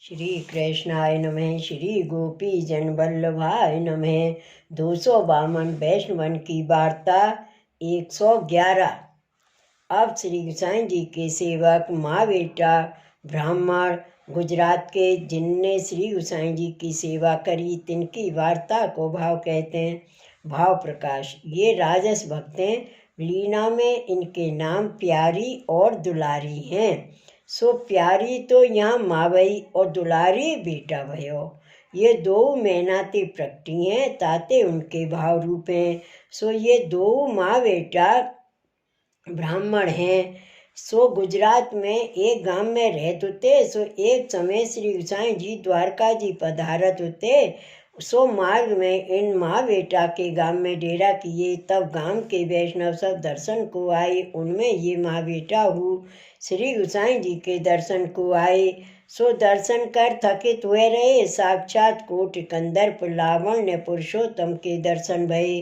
श्री कृष्णाय नमः। श्री गोपी जन वल्लभाय नमः। 252 वैष्णवन की वार्ता 111। अब श्री गोसाई जी के सेवक माँ बेटा ब्राह्मण गुजरात के जिनने श्री गोसाई जी की सेवा करी तिनकी वार्ता को भाव कहते हैं। भाव प्रकाश। ये राजस भक्त हैं। लीला में इनके नाम प्यारी और दुलारी हैं। सो प्यारी तो यहाँ मावई और दुलारी बेटा भयो। ये दो मेहनती प्रकटी हैं ताते उनके भाव रूप हैं। सो ये दो माँ बेटा ब्राह्मण हैं। सो गुजरात में एक गांव में रहते होते। सो एक समय श्री गोसाई जी द्वारका जी पधारत होते। सो मार्ग में इन माँ बेटा के गांव में डेरा किए। तब गांव के वैष्णव सब दर्शन को आए। उनमें ये माँ बेटा हूँ श्री गोसाई जी के दर्शन को आए। सो दर्शन कर थकित हुए रहे। साक्षात कोटि कंदर्प लावण्य पुरुषोत्तम के दर्शन भये।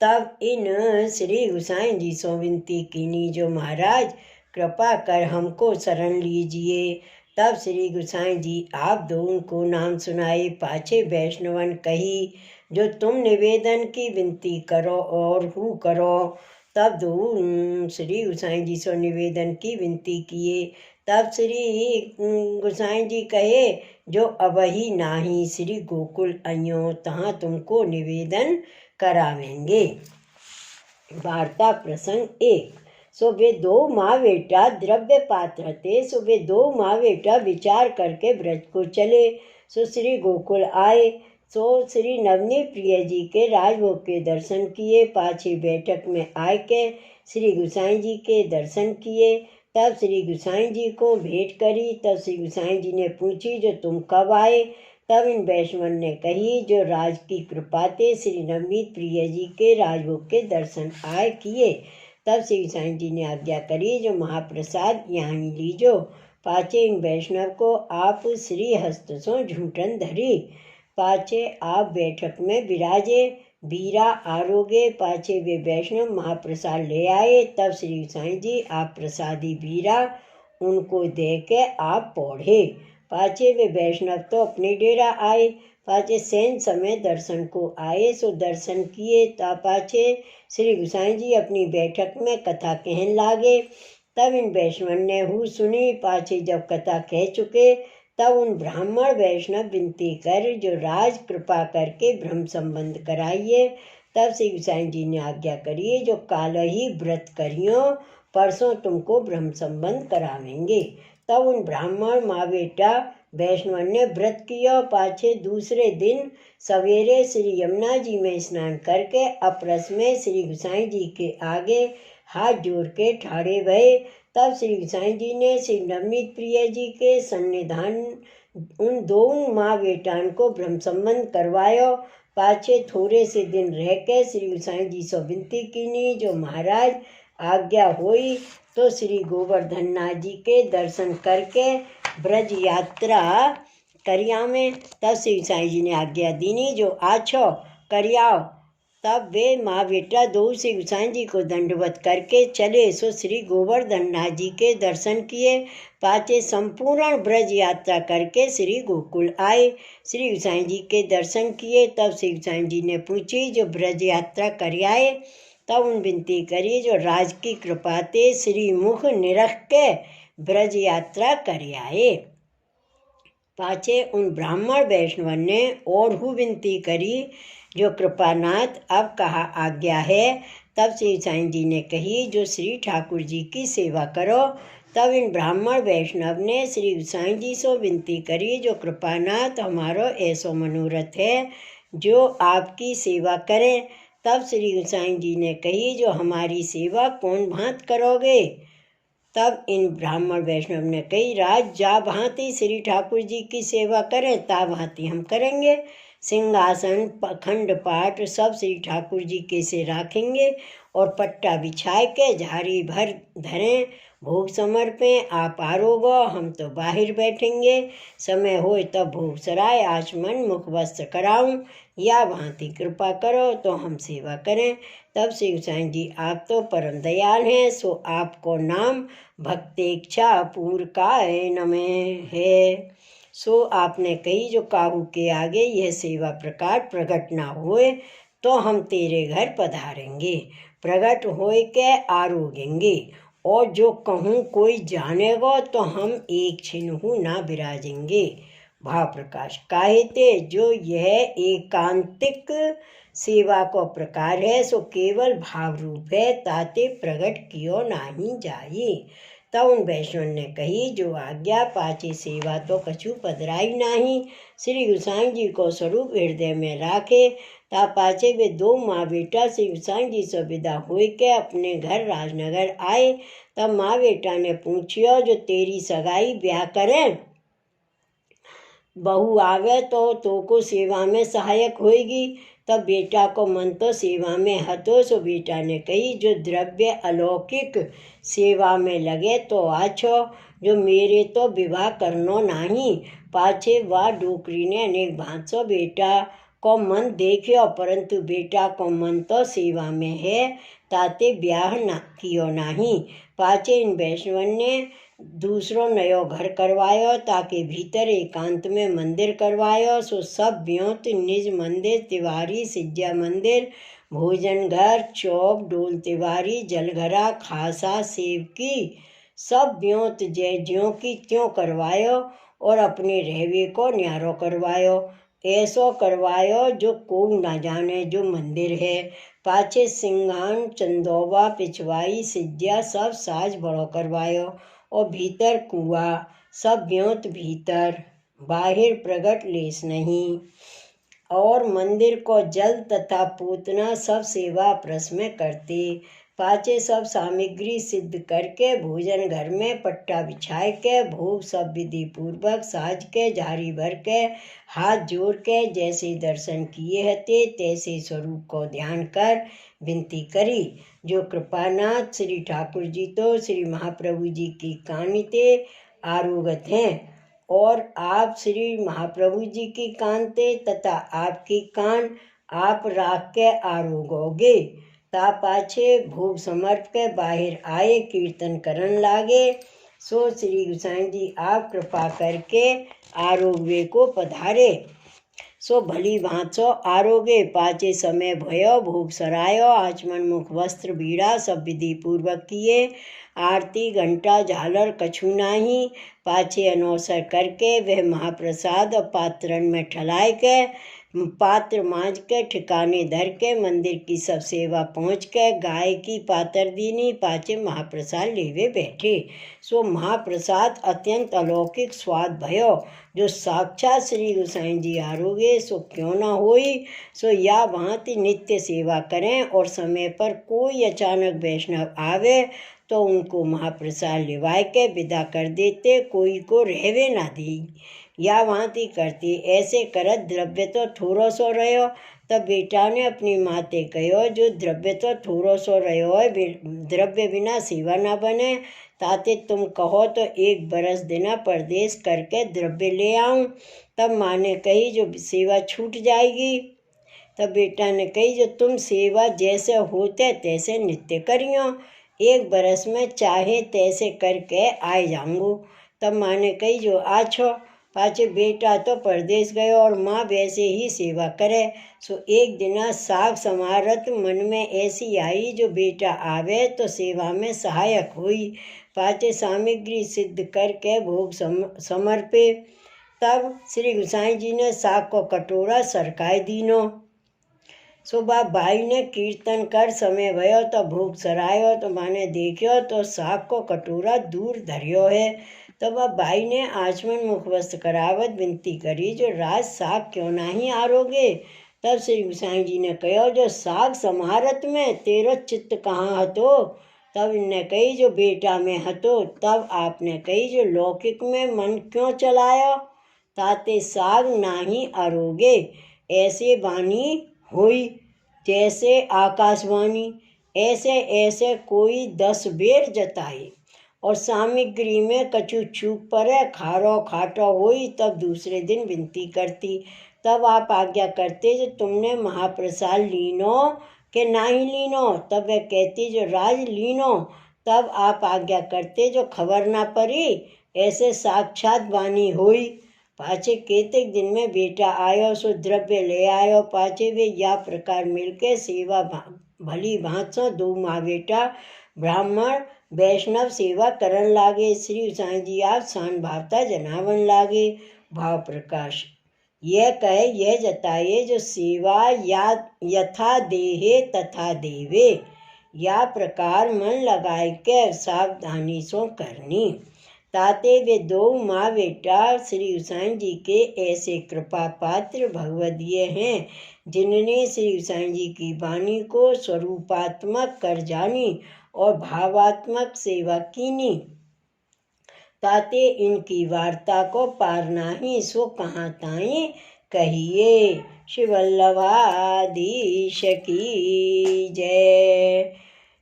तब इन श्री गोसाई जी सो विनती कीनी जो महाराज कृपा कर हमको शरण लीजिए। तब श्री गोसाई जी आप दोनों को नाम सुनाए। पाछे वैष्णवन कही जो तुम निवेदन की विनती करो और हु करो। तब दो श्री गोसाई जी सो निवेदन की विनती किए। तब श्री गोसाई जी कहे जो अबही नाही श्री गोकुल अयो तहाँ तुमको निवेदन करावेंगे। वार्ता प्रसंग 1। सो वे दो माँ बेटा द्रव्य पात्र थे। सो वे दो माँ बेटा विचार करके ब्रज को चले। सो श्री गोकुल आए। सो श्री नवनीत प्रिय जी के राजभोग के दर्शन किए। पाछे बैठक में आए के श्री गोसाई जी के दर्शन किए। तब श्री गोसाई जी को भेंट करी। तब श्री गोसाई जी ने पूछी जो तुम कब आए। तब इन वैष्णवन ने कही जो राज की कृपा ते श्री नवनीत प्रिय जी के राजभोग के दर्शन आए किए। तब श्री गोसाई जी ने आज्ञा करी जो महाप्रसाद यहाँ लीजो। पाछे इन वैष्णव को आप श्री हस्त सो झूठन धरी। पाछे आप बैठक में विराजे। बीरा आरोगे। पाछे वे वैष्णव महाप्रसाद ले आए। तब श्री गोसाई जी आप प्रसादी बीरा उनको दे के आप पौढ़े। पाछे वे वैष्णव तो अपने डेरा आए। पाछे सैन समय दर्शन को आए। सो दर्शन किए। ता पाछे श्री गोसाई जी अपनी बैठक में कथा कहन लागे। तब इन वैष्णव ने हु सुनी। पाछे जब कथा कह चुके तब उन ब्राह्मण वैष्णव विनती कर जो राज कृपा करके ब्रह्म संबंध कराइए। तब श्री गोसाई जी ने आज्ञा करी जो काल ही व्रत करियो परसों तुमको ब्रह्म संबंध करावेंगे। तब उन ब्राह्मण माँ बेटा वैष्णव ने व्रत किया। पाछे दूसरे दिन सवेरे श्री यमुना जी में स्नान करके अपरस में श्री गोसाई जी के आगे हाथ जोड़ के ठाड़े भये। तब श्री गोसाई जी ने श्री नवनीत प्रिय जी के सन्निधान उन दोनों माँ बेटान को ब्रह्म संबंध करवायो। पाछे थोड़े से दिन रह के श्री गोसाई जी से विनती कीनी जो महाराज आज्ञा हुई तो श्री गोवर्धन नाथ जी के दर्शन करके ब्रज यात्रा करिया में। तब श्री गोसाई जी ने आज्ञा दीनी जो आछो करियाओ। तब वे माँ बेटा दो श्री गोसाई जी को दंडवत करके चले। सो श्री गोवर्धन नाथ जी के दर्शन किए। पाछे संपूर्ण ब्रज यात्रा करके श्री गोकुल आए। श्री गोसाई जी के दर्शन किए। तब श्री गोसाई जी ने पूछी जो ब्रज यात्रा करियाए। तब उन विनती करी जो राज की कृपा ते श्री मुख निरख के ब्रज यात्रा करियाए। पाछे उन ब्राह्मण वैष्णव ने और हु विनती करी जो कृपानाथ अब कहा आज्ञा है। तब श्री गोसाई जी ने कही जो श्री ठाकुर जी की सेवा करो। तब इन ब्राह्मण वैष्णव ने श्री गोसाई जी से विनती करी जो कृपानाथ हमारो ऐसो मनोरथ है जो आपकी सेवा करें। तब श्री गोसाई जी ने कही जो हमारी सेवा कौन भांत करोगे। तब इन ब्राह्मण वैष्णव ने कही राज जा भांति श्री ठाकुर जी की सेवा करें ता भांति हम करेंगे। सिंहासन खंड पाठ सब श्री ठाकुर जी के से रखेंगे और पट्टा बिछाए के झाड़ी भर धरें भोग समर्पें। आप आरोगो हम तो बाहर बैठेंगे। समय हो तब भोग सराय आचमन मुख वस्त्र कराऊं या भांति कृपा करो तो हम सेवा करें। तब श्री गोसाई जी आप तो परम दयाल हैं। सो आपको नाम भक्तेच्छा पूर्वकाय नमः है। सो आपने कही जो काहू के आगे यह सेवा प्रकार प्रकट ना होए तो हम तेरे घर पधारेंगे, प्रकट होए के आरोगेंगे, और जो कहूँ कोई जानेगो तो हम एक छिन्हु ना विराजेंगे। भाव प्रकाश काहे ते जो यह एकांतिक सेवा को प्रकार है सो केवल भाव रूप है, ताते प्रकट कियो नाही जाए। तब उन वैष्णव ने कही जो आज्ञा पाछे सेवा तो कछु पधराई नाही। श्री गोसाई जी को स्वरूप हृदय में राखे, ता पाछे वे दो माँ बेटा श्री गोसाई जी से विदा हुए के अपने घर राजनगर आए। तब माँ बेटा ने पूछियो जो तेरी सगाई ब्याह करें, बहू आवे तो को सेवा में सहायक होएगी। तब बेटा को मन तो सेवा में हतो, सो बेटा ने कही जो द्रव्य अलौकिक सेवा में लगे तो आछो, जो मेरे तो विवाह करनो नाही। पाछे वह डोकरी ने अनेक भांसो बेटा को मन देखियो, परंतु बेटा को मन तो सेवा में है, ताते ब्याह ना कियो नाही। पाछे इन वैष्णवन ने दूसरो नयो घर करवायो, ताकि भीतर एकांत में मंदिर करवायो। सो सब ब्योत निज मंदिर तिवारी सिज्जा मंदिर, भोजन घर चौक डोल तिवारी जलघरा खासा सेवकी, सब ब्योत जय ज्यों की त्यों करवायो, और अपने रहवे को न्यारो करवायो। ऐसो करवायो जो को ना जाने जो मंदिर है। पाछे सिंघान चंदोबा पिछवाई सिज्जा सब साज बड़ो करवायो, और भीतर कुआ सब ब्योत भीतर, बाहिर प्रगट लेस नहीं। और मंदिर को जल तथा पूतना सब सेवा प्रस में करते। पाछे सब सामग्री सिद्ध करके भोजन घर में पट्टा बिछाए के भोग सब विधि पूर्वक साज के झारी भर के हाथ जोड़ के जैसे दर्शन किए हते तैसे स्वरूप को ध्यान कर विनती करी। जो कृपानाथ श्री ठाकुर जी तो श्री महाप्रभु जी की कानिते आरोगत हैं, और आप श्री महाप्रभु जी की कांते तथा आपकी कान आप राख के आरोगोगे। ता पाछे भोग समर्प के बाहर आए कीर्तन करन लागे। सो श्री गोसाई जी आप कृपा करके आरोग्य को पधारे। सो भली भांसो आरोगे। पाछे समय भयो भोग सरायो, आचमन मुख वस्त्र बीड़ा सब विधि पूर्वक किए। आरती घंटा झालर कछु नाही। पाछे अनौसर करके वह महाप्रसाद पात्रन में ठलाए के पात्र मांझ के ठिकाने धर के मंदिर की सब सेवा पहुँच के गाय की पातर दीनी। पाछे महाप्रसाद लेवे बैठे। सो महाप्रसाद अत्यंत अलौकिक स्वाद भयो, जो साक्षात श्री गोसाई जी आरोगे सो क्यों ना होई। सो या भांति नित्य सेवा करें, और समय पर कोई अचानक वैष्णव आवे तो उनको महाप्रसाद लिवाए के विदा कर देते, कोई को रहवे ना दी। या भांति करती। ऐसे करत द्रव्य तो थोड़ो सो रहो। तब बेटा ने अपनी माते कहो जो द्रव्य तो थोड़ो सो रहो है, द्रव्य बिना सेवा ना बने। ताते तुम कहो तो 1 बरस दिना परदेश करके द्रव्य ले आऊं। तब माँ ने कही जो सेवा छूट जाएगी। तब बेटा ने कही जो तुम सेवा जैसे होते तैसे नित्य करियो, 1 बरस में चाहे तैसे करके आए जाऊंगो। तब माँ ने कही जो आछो। पाछे बेटा तो परदेश गयो और माँ वैसे ही सेवा करे। सो एक दिना साग समारत मन में ऐसी आई जो बेटा आवे तो सेवा में सहायक हुई। पाछे सामग्री सिद्ध करके भोग समर्पे। तब श्री गोसाई जी ने साग को कटोरा सरकाए दीनो। सुबह भाई ने कीर्तन कर समय भयो तो भोग सरायो। तो माने देखियो तो साग को कटोरा दूर धरियो है। तो वह भाई ने आचमन मुखवस्त करावत विनती करी जो राज साग क्यों नहीं आरोगे। तब श्री गोसाई जी ने कहो जो साग समारत में तेरो चित्त कहाँ हतो। तब इनने कही जो बेटा में हतो। तब आपने कही जो लौकिक में मन क्यों चलायो, ताते साग नाही आरोगे। ऐसे वाणी हुई जैसे आकाशवाणी, ऐसे ऐसे कोई 10 बेर जताई। और सामग्री में कछु चूक पड़े खारो खाटो हुई। तब दूसरे दिन विनती करती। तब आप आज्ञा करते जो तुमने महाप्रसाद लीनो के नहीं लीनो। तब वह कहती जो राज लीनो। तब आप आज्ञा करते जो खबर ना पड़ी। ऐसे साक्षात वाणी हुई। पाछे केतेक दिन में बेटा आयो सो द्रव्य ले आयो। पाछे वे या प्रकार मिलके सेवा भली भांत सो दो माँ बेटा ब्राह्मण वैष्णव सेवा करन लागे। श्री साईं जी आप शान भावता जनावन लागे। भाव प्रकाश यह कहे यह जताए जो सेवा या यथा देहे तथा देवे, या प्रकार मन लगाए के सावधानी सो करनी। ताते वे दो माँ बेटा श्री साईं जी के ऐसे कृपा पात्र भगवदीय हैं जिनने श्री साईं जी की वाणी को स्वरूपात्मक कर जानी और भावात्मक सेवा कीनी। ताते इनकी वार्ता को पार नाही सो कहाँ ताई कहिए। श्री वल्लभाधीश की जय।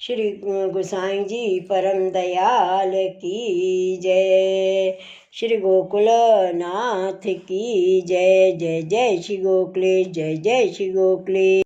श्री गोसाई जी परम दयाल की जय। श्री गोकुलनाथ की जय। जय जय श्री गोकुलेश, जय जय श्री गोकुलेश।